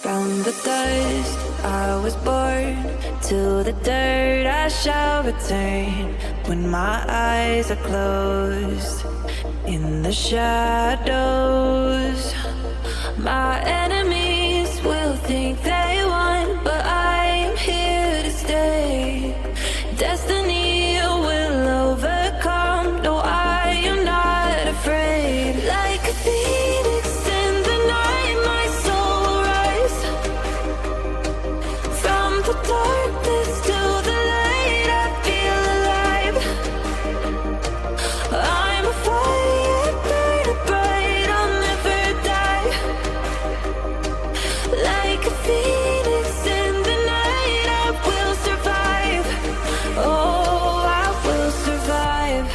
From the dust I was born, to the dirt I shall return. When my eyes are closed, in the shadows, my enemies will think they won, but I am here to stay. Destiny will overcome, no, I am not afraid. Like a phoenix in the night, my soul will rise. From the darkness to the light, I feel alive. I'm a fire, burning bright, I'll never die. Like a phoenix in the night, I will survive. Oh, I will survive.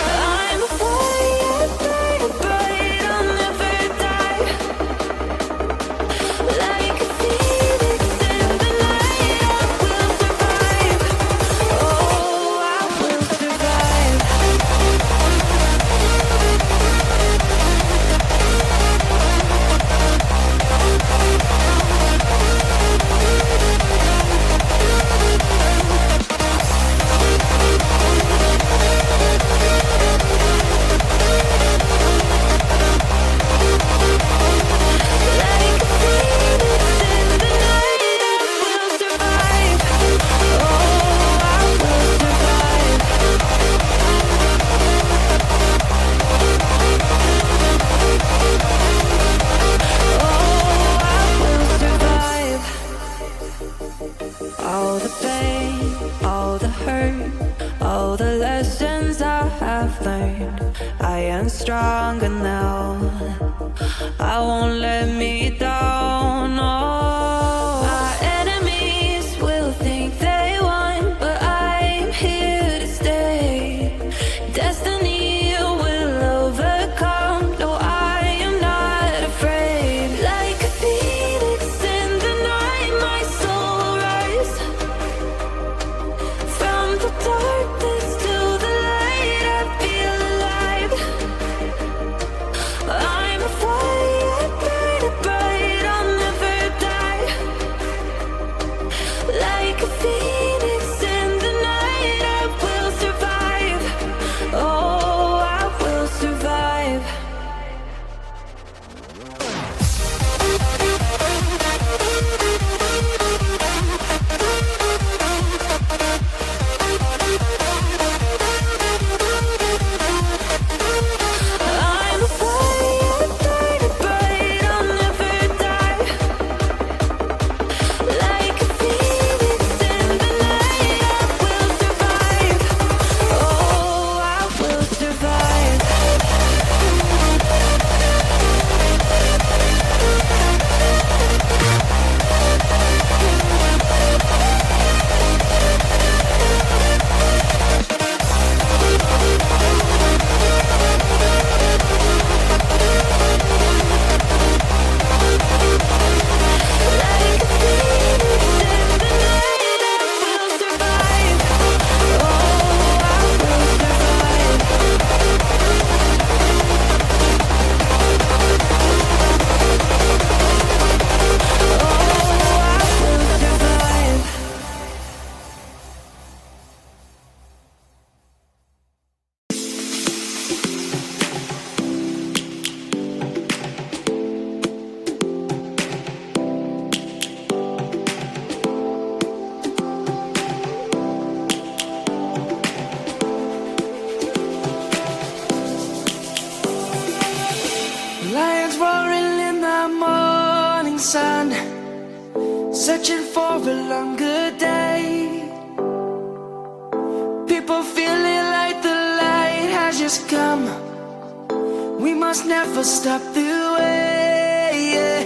I'm a fire, burning bright, I'll never die. Like a phoenix in the night, I will survive. Oh, I will survive. Like a phoenix in the night, I will survive. Oh, I will survive. Oh, I will survive. All the pain, all the hurt, all the lessons I have learned, I am stronger now. I won't let me down. Oh, my enemies will think they won, but I'm here to stay. Destiny will overcome, no, I am not afraid. Like a phoenix in the night, my soul will rise. From the darkness to the light, I feel alive. I'm a fire, burning bright, I'll never die. Like a phoenix in the night, I will survive. Oh, I will survive. I'm a fire, burning bright, I'll never die. Like a phoenix in the night, I will survive. Oh, I will survive. Like a phoenix in the night, I will survive. Oh, I will survive. Oh, I will survive. Lions roaring in the morning sun, searching for a longer day. People feeling like the light has just come. We must never stop the way.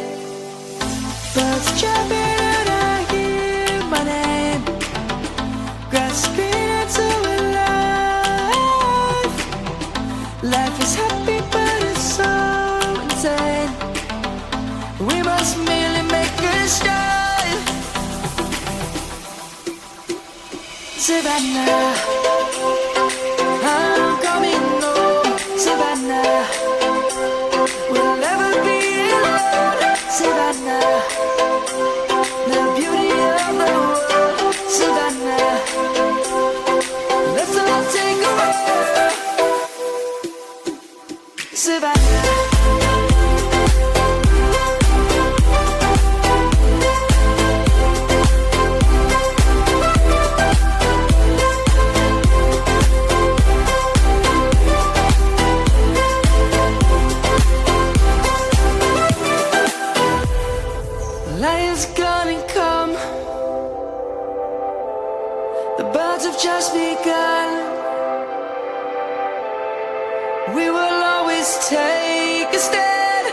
Birds chirping and I hear my name, grasping into a life. Life is happy but it's so insane. We must merely Savannah, I'm coming home, Savannah. We'll never be alone, Savannah. The beauty of the world, Savannah. Let's all take a walk, Savannah. Lion's gonna come. The birds have just begun. We will always take a stand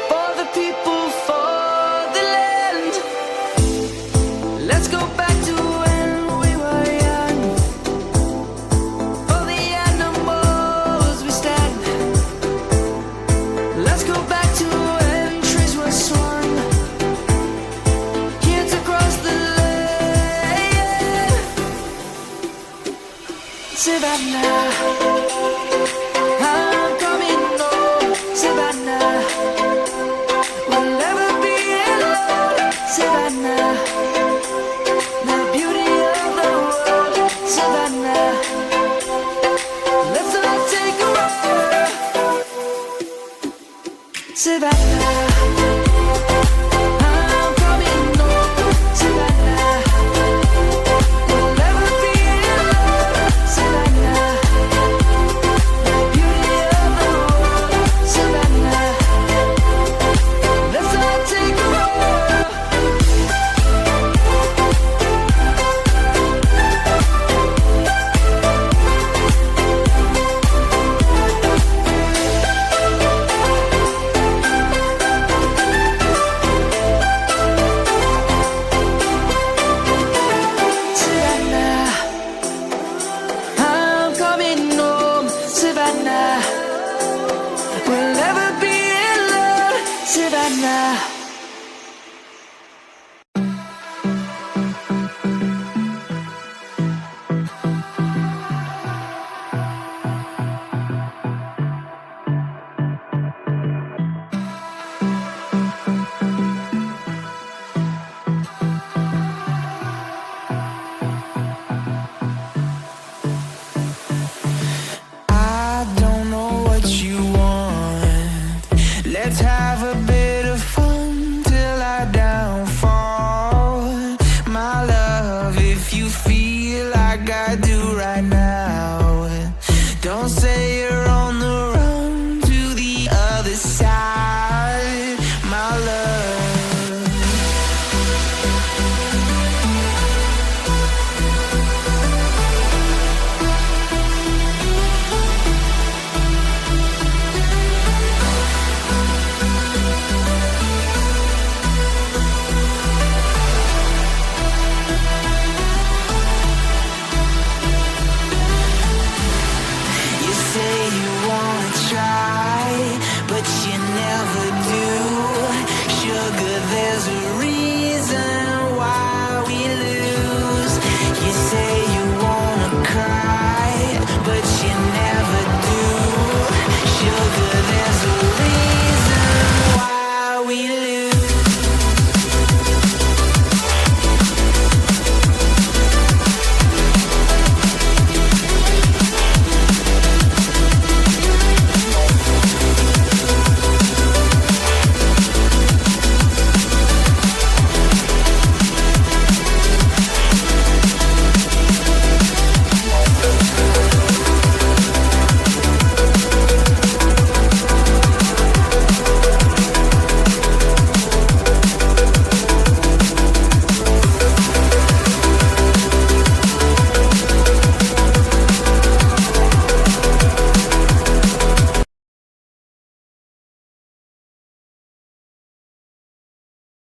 for the people, for the land. Let's go back to when we were young. For the animals we stand. Let's go back to when trees were swung. Kids across the land. Savannah, I'm coming home, Savannah. We'll never be alone, Savannah. The beauty of the world, Savannah. Let's all take a walk, Savannah. I'm coming home, Savannah. We'll never be alone, Savannah. The beauty of the world, Savannah. Let's all take a walk. Savannah, I'm coming home, Savannah. We'll never be alone, Savannah.